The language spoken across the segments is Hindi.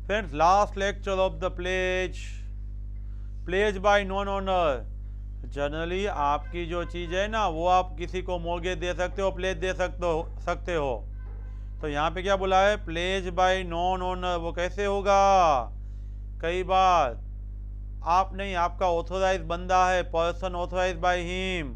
Friends, last lecture of the pledge by non owner. Generally आपकी जो चीज़ है ना, वो आप किसी को मॉर्गेज दे सकते हो, प्लेज दे सकते हो। तो यहाँ पे क्या बोला है, प्लेज बाय नॉन ओनर। वो कैसे होगा? कई बार आप नहीं, आपका ऑथोराइज बंदा है, पर्सन ऑथोराइज बाय हिम,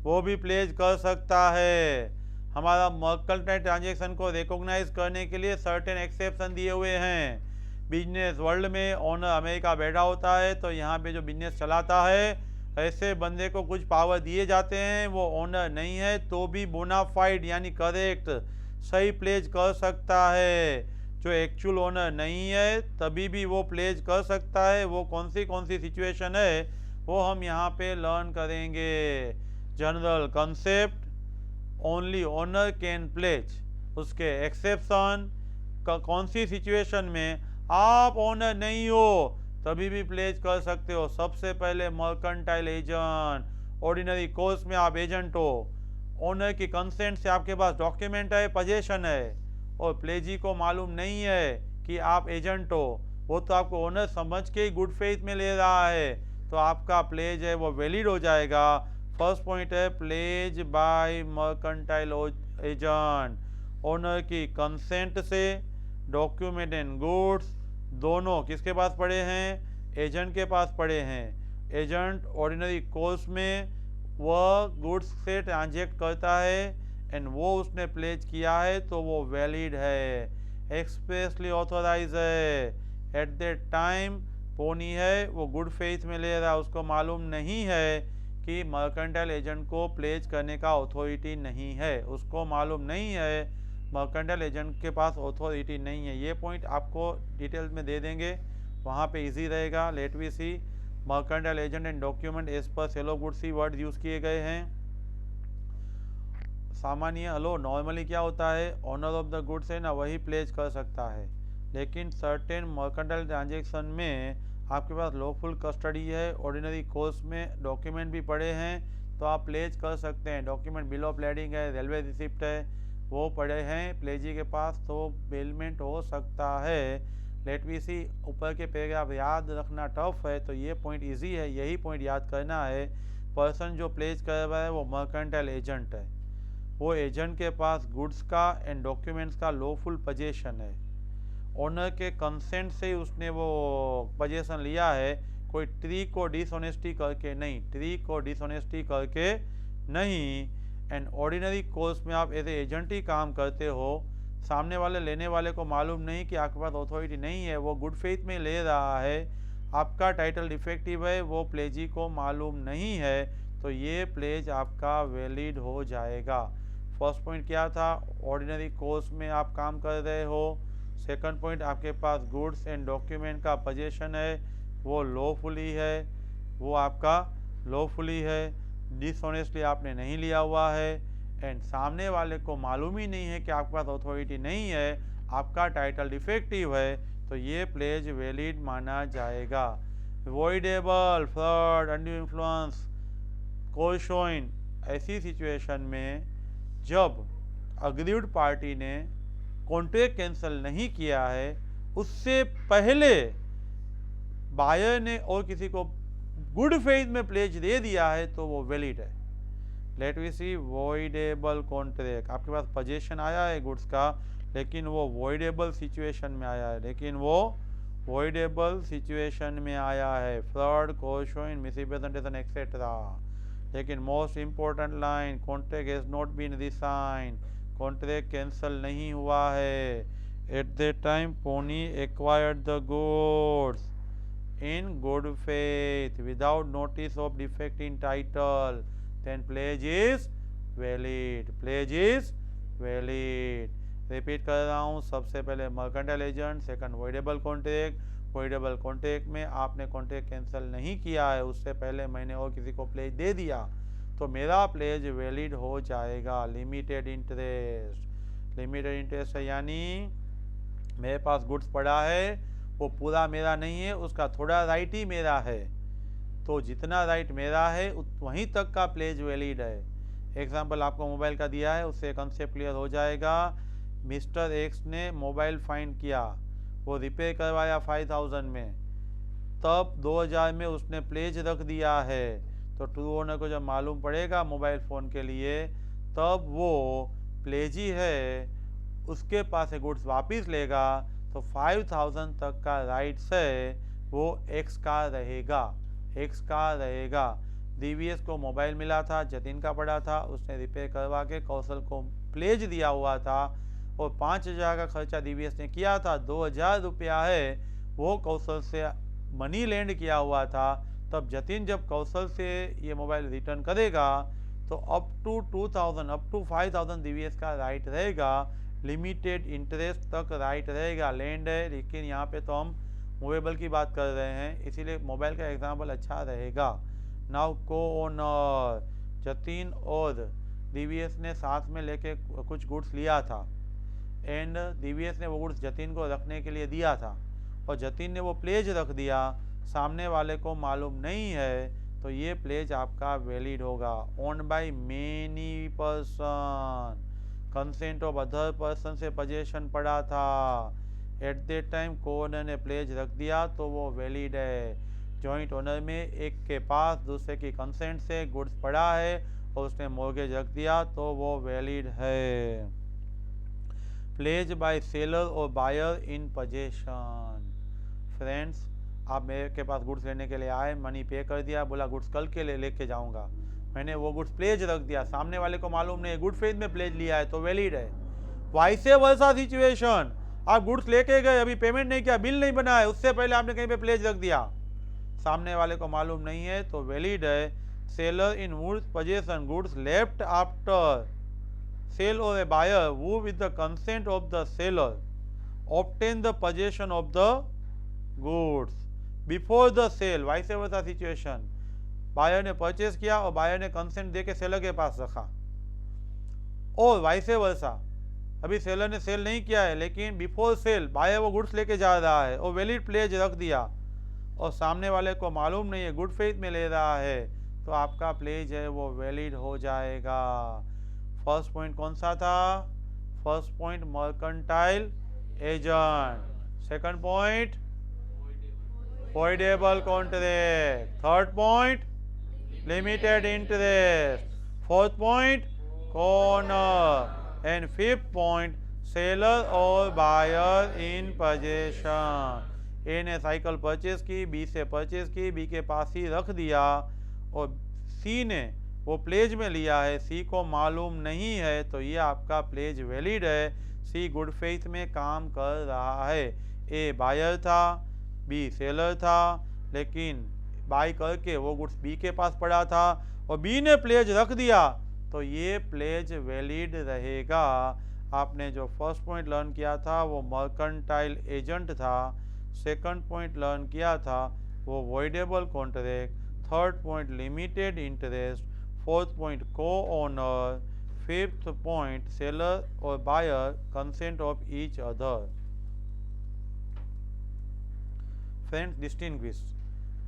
वो भी प्लेज कर सकता है। हमारा मर्केंटाइल ट्रांजैक्शन को रिकॉग्नाइज करने के लिए सर्टेन एक्सेप्शन दिए हुए हैं। बिजनेस वर्ल्ड में ओनर अमेरिका बैठा होता है, तो यहाँ पे जो बिजनेस चलाता है, ऐसे बंदे को कुछ पावर दिए जाते हैं, वो ओनर नहीं है तो भी बोनाफाइड यानी करेक्ट सही प्लेज कर सकता है। जो एक्चुअल ओनर नहीं है तभी भी वो प्लेज कर सकता है। वो कौन सी सिचुएशन है, वो हम यहाँ पे लर्न करेंगे। General concept, only owner can pledge. उसके एक्सेप्शन, कौन सी सिचुएशन में आप ओनर नहीं हो तभी भी प्लेज कर सकते हो। सबसे पहले मर्केंटाइल एजेंट, ऑर्डिनरी कोर्स में आप एजेंट हो, ओनर की कंसेंट से आपके पास डॉक्यूमेंट है, पोजीशन है, और प्लेजी को मालूम नहीं है कि आप एजेंट हो, वो तो आपको ओनर समझ के ही गुड फेथ में ले रहा है, तो आपका प्लेज है वो वैलिड हो जाएगा। फर्स्ट पॉइंट है pledge by mercantile agent, owner की कंसेंट से डॉक्यूमेंट एंड गुड्स दोनों किसके पास पड़े हैं? एजेंट के पास पड़े हैं। एजेंट ऑर्डिनरी कोर्स में वह गुड्स से ट्रांजेक्ट करता है एंड वो उसने प्लेज किया है तो वो वैलिड है, एक्सप्रेसली ऑथोराइज है। एट दैट टाइम पोनी है वो गुड फेथ में ले रहा है, उसको मालूम नहीं है कि मर्केंटाइल एजेंट को प्लेज करने का अथॉरिटी नहीं है, उसको मालूम नहीं है मर्केंटाइल एजेंट के पास अथॉरिटी नहीं है। ये पॉइंट आपको डिटेल्स में दे देंगे, वहाँ पे इजी रहेगा। Let we see mercantile agent and document as per सेलो गुड्स सी वर्ड यूज़ किए गए हैं। सामान्य हेलो नॉर्मली क्या होता है, ऑनर ऑफ द गुड्स है ना, वही प्लेज कर सकता है, लेकिन सर्टेन मर्केंटाइल ट्रांजेक्शन में आपके पास लॉफुल कस्टडी है, ऑर्डिनरी कोर्स में डॉक्यूमेंट भी पड़े हैं तो आप प्लेज कर सकते हैं। डॉक्यूमेंट बिल ऑफ लेडिंग है, रेलवे रिसिप्ट है, वो पड़े हैं प्लेजी के पास, तो बेलमेंट हो सकता है। लेट वी सी, ऊपर के पैराग्राफ याद रखना टफ है तो ये पॉइंट इजी है, यही पॉइंट याद करना है। पर्सन जो प्लेज कर रहा है वो मर्केंटाइल एजेंट है, वो एजेंट के पास गुड्स का एंड डॉक्यूमेंट्स का लॉफुल पोजीशन है, ओनर के कंसेंट से ही उसने वो पोजीशन लिया है, कोई ट्री को डिसऑनेस्टी करके नहीं, ट्री को डिसऑनेस्टी करके नहीं। एंड ऑर्डिनरी कोर्स में आप एज एजेंट ही काम करते हो, सामने वाले लेने वाले को मालूम नहीं कि आपके पास अथॉरिटी नहीं है, वो गुड फेथ में ले रहा है, आपका टाइटल डिफेक्टिव है, वो प्लेजी को मालूम नहीं है, तो ये प्लेज आपका वैलिड हो जाएगा। फर्स्ट पॉइंट क्या था, ऑर्डिनरी कोर्स में आप काम कर रहे हो। सेकंड पॉइंट, आपके पास गुड्स एंड डॉक्यूमेंट का पोजीशन है, वो लॉफुली है, वो आपका लॉफुली है, डिसऑनेस्टली आपने नहीं लिया हुआ है, एंड सामने वाले को मालूम ही नहीं है कि आपके पास अथॉरिटी नहीं है, आपका टाइटल डिफेक्टिव है, तो ये प्लेज वैलिड माना जाएगा। वॉइडेबल, फ्रॉड, अनड्यू इन्फ्लुएंस, कोशोइन, ऐसी सिचुएशन में जब अग्रीव्ड पार्टी ने कॉन्ट्रैक्ट कैंसिल नहीं किया है, उससे पहले बायर ने और किसी को गुड फेथ में प्लेज दे दिया है तो वो वैलिड है। Let we see voidable contract, आपके पास पोजीशन आया है गुड्स का, लेकिन वो वॉइडेबल सिचुएशन में आया है, फ्रॉड, कोशोइन, मिसरिप्रेजेंटेशन एक्सेट्रा। लेकिन most important line, contract has not been rescind, contract cancel नहीं हुआ है। At that time pawnee acquired the goods in good faith without notice of defect in title, then pledge is valid, repeat कर रहा हूँ, सबसे पहले mercantile agent, second voidable contract में आपने कॉन्ट्रैक्ट कैंसिल नहीं किया है, उससे पहले मैंने और किसी को प्लेज दे दिया तो मेरा प्लेज वैलिड हो जाएगा। लिमिटेड इंटरेस्ट है, यानी मेरे पास गुड्स पड़ा है, वो पूरा मेरा नहीं है, उसका थोड़ा राइट ही मेरा है, तो जितना राइट मेरा है वहीं तक का प्लेज वैलिड है। एग्जाम्पल आपको मोबाइल का दिया है, उससे कंसेप्ट क्लियर हो जाएगा। मिस्टर एक्स ने मोबाइल फाइंड किया, वो रिपेयर करवाया 5000 में, तब 2000 में उसने प्लेज रख दिया है, तो ट्रू ओनर को जब मालूम पड़ेगा मोबाइल फ़ोन के लिए, तब वो प्लेजी है उसके पास से गुड्स वापस लेगा, तो 5000 तक का राइट्स है वो एक्स का रहेगा। डीवीएस को मोबाइल मिला था, जतिन का पड़ा था, उसने रिपेयर करवा के कौशल को प्लेज दिया हुआ था, और 5000 का खर्चा डीवीएस ने किया था, 2000 रुपया है वो कौशल से मनी लैंड किया हुआ था। तब जतिन जब कौशल से ये मोबाइल रिटर्न करेगा तो अप टू 5000 डीवीएस का राइट रहेगा, लिमिटेड इंटरेस्ट तक राइट रहेगा। लैंड है, लेकिन यहाँ पे तो हम मूवेबल की बात कर रहे हैं, इसीलिए मोबाइल का एग्जाम्पल अच्छा रहेगा। नाउ को ओनर, जतिन और डीवीएस ने साथ में लेके कुछ गुड्स लिया था, एंड डीवीएस ने वो गुड्स जतिन को रखने के लिए दिया था, और जतिन ने वो प्लेज रख दिया, सामने वाले को मालूम नहीं है, तो ये प्लेज आपका वैलिड होगा। Owned by many person, consent of other person से पोजेशन पड़ा था, एट दैट टाइम को ओनर ने प्लेज रख दिया तो वो वैलिड है। जॉइंट ओनर में एक के पास दूसरे की कंसेंट से गुड्स पड़ा है और उसने मॉर्गेज रख दिया तो वो वैलिड है। प्लेज बाय सेलर और बायर इन पोजेशन। फ्रेंड्स, आप मेरे के पास गुड्स लेने के लिए आए, मनी पे कर दिया, बोला गुड्स कल के लिए लेके जाऊंगा, मैंने वो गुड्स प्लेज रख दिया, सामने वाले को मालूम नहीं, गुड फेथ में प्लेज लिया है तो वैलिड है। वाइसे वर्सा सिचुएशन, आप गुड्स लेके गए, अभी पेमेंट नहीं किया, बिल नहीं बना है, उससे पहले आपने कहीं पे प्लेज रख दिया, सामने वाले को मालूम नहीं है तो वैलिड है। Seller in whose possession goods left after sale or a buyer who with the consent of the seller obtain the possession of the goods before the sale, vice versa situation, buyer ने परचेज किया और बायर ने कंसेंट देके सेलर के पास रखा, और वाइस वर्सा, अभी सेलर ने सेल नहीं किया है लेकिन बिफोर सेल बायर वो गुड्स लेके जा रहा है और वैलिड प्लेज रख दिया, और सामने वाले को मालूम नहीं है, गुड फेथ में ले रहा है, तो आपका प्लेज है वो वैलिड हो जाएगा। फर्स्ट पॉइंट कौन सा था? First point mercantile agent, second point voidable contract, third point limited interest, fourth point corner, and fifth point seller और बायर इन पोजेशन। ए ने साइकिल परचेज की, बी से परचेज की, बी के पास ही रख दिया, और सी ने वो प्लेज में लिया है, सी को मालूम नहीं है, तो ये आपका प्लेज वैलिड है। सी गुड फेथ में काम कर रहा है। ए बायर था, बी सेलर था, लेकिन बाई करके वो गुड्स बी के पास पड़ा था और बी ने प्लेज रख दिया, तो ये प्लेज वैलिड रहेगा। आपने जो फर्स्ट पॉइंट लर्न किया था वो मर्केंटाइल एजेंट था, सेकंड पॉइंट लर्न किया था वो voidable contract, third point limited interest, fourth point co-owner, fifth point seller और buyer consent of each other. Friends, distinguish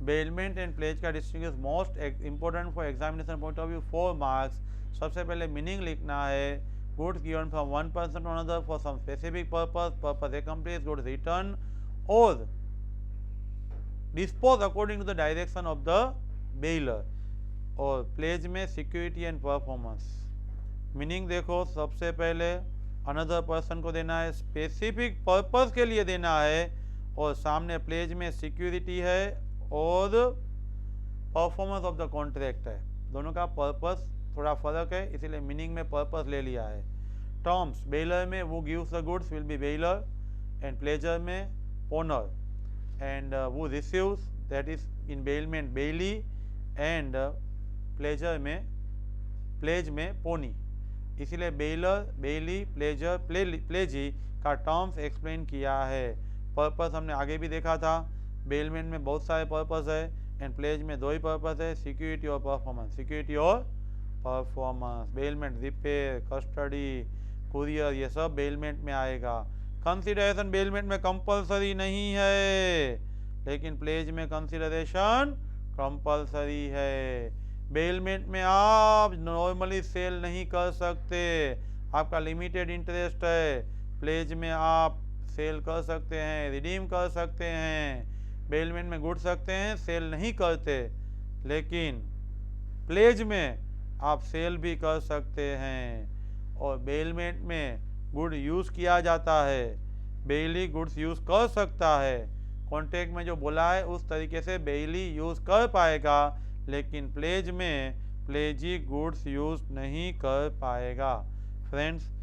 bailment and pledge का distinguish most important for examination point of view, 4 marks. सबसे पहले मीनिंग लिखना है, goods given from one person to another for some specific purpose accomplish, goods return or dispose according to the direction of the bailor, और प्लेज में सिक्योरिटी एंड परफॉर्मेंस। मीनिंग देखो, सबसे पहले अनदर पर्सन को देना है, स्पेसिफिक पर्पस के लिए देना है, और सामने प्लेज में सिक्योरिटी है और परफॉर्मेंस ऑफ द कॉन्ट्रैक्ट है। दोनों का पर्पस थोड़ा फर्क है, इसीलिए मीनिंग में पर्पस ले लिया है। टर्म्स, बेलर में वो gives the goods will be bailor, and pledger में ओनर, एंड वो receives that is in bailment bailee, and pledger में प्लेज में पोनी। इसीलिए बेलर, बेली, प्लेजर, प्लेजी का टर्म्स एक्सप्लेन किया है। पर्पस हमने आगे भी देखा था, बेलमेंट में बहुत सारे पर्पस है, एंड प्लेज में 2 ही पर्पस है, सिक्योरिटी और परफॉर्मेंस। सिक्योरिटी और performance, bailment repair, custody, courier, ये सब बेलमेंट में आएगा। कंसिडरेशन बेलमेंट में कंपलसरी नहीं है, लेकिन प्लेज में कंसिडरेशन कंपलसरी है। बेलमेंट में आप नॉर्मली सेल नहीं कर सकते, आपका लिमिटेड इंटरेस्ट है। प्लेज में आप सेल कर सकते हैं, रिडीम कर सकते हैं। बेलमेंट में गुड सकते हैं, सेल नहीं करते। लेकिन प्लेज में आप सेल भी कर सकते हैं। और बेलमेंट में गुड यूज़ किया जाता है, बेली गुड्स यूज़ कर सकता है। कॉन्ट्रैक्ट में जो बोला है उस तरीके से बेली यूज़ कर पाएगा, लेकिन प्लेज में प्लेजी गुड्स यूज़ नहीं कर पाएगा। फ्रेंड्स,